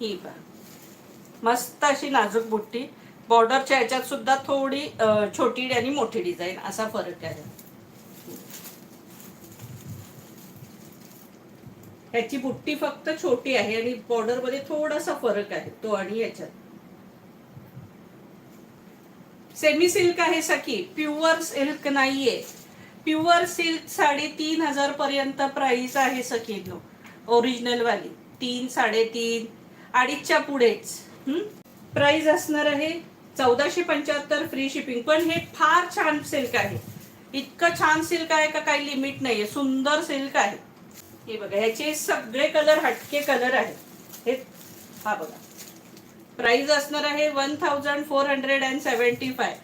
ही पहा, मस्त अशी नाजूक बुट्टी. बॉर्डरच्या ह्याच्यात सुद्धा थोडी छोटी आणि मोठी डिझाईन असा फरक आहे. ह्याची बुट्टी फक्त छोटी आहे आणि बॉर्डर मध्ये थोडासा फरक आहे तो आणि याच्यात. सेमी सिल्क आहे सखी, प्युअर सिल्क नाहीये. प्युअर सिल्क 3,500 पर्यंत प्राइस आहे सखीनो. ओरिजिनल वाली 3, 3.5, 2.5च्या पुढेच प्राइस असणार आहे. 1475 फ्री शिपिंग. पण हे फार छान सिल्क आहे. इतकं छान सिल्क आहे का काही लिमिट नाहीये. सुंदर सिल्क आहे. हे बघा, ह्याचे सगळे कलर हटके कलर आहेत. हे हा बघा, प्राइस असणार आहे 1475.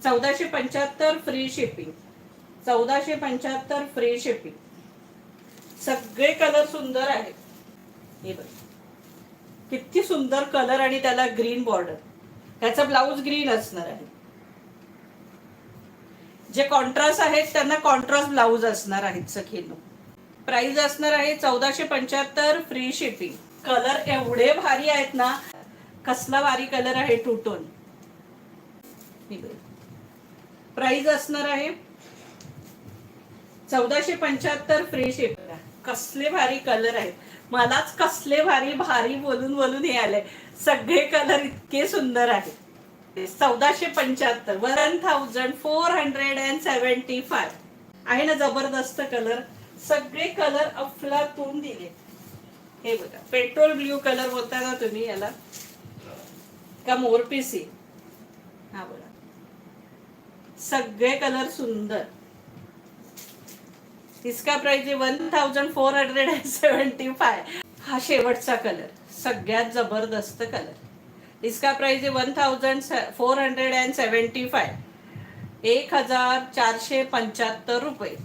1475 फ्री शिपिंग. 1475 free shipping. सगळे कलर सुंदर आहेत. हे बघा किती सुंदर कलर आणि त्याला ग्रीन बॉर्डर. त्याचा ब्लाउज ग्रीन असणार आहे. जे कॉन्ट्रास्ट आहेत त्यांना कॉन्ट्रास्ट ब्लाउज असणार आहेत सखींनो. प्राइस असणार आहे 1475 फ्री शिपिंग. कलर एवढे भारी आहेत ना. कसला भारी कलर आहे टू टोन. प्राइस असणार आहे 1475 फ्री शिपिंग. कसले भारी कलर आहेत. मलाच कसले भारी भारी बोलून बोलून हे आले. सगळे कलर इतके सुंदर आहेत. 1475 1475 आहे ना. जबरदस्त कलर. सगळे कलर अफलातून दिले. हे बघा, पेट्रोल ब्ल्यू कलर बोलता ना तुम्ही याला, का मोरपिसी. हा बघा, सगळे कलर सुंदर. इसका प्राइस आहे 1475. हा शेवटचा कलर, सगळ्यात जबरदस्त कलर. इसका प्राइस आहे 1475. 1475 रुपये.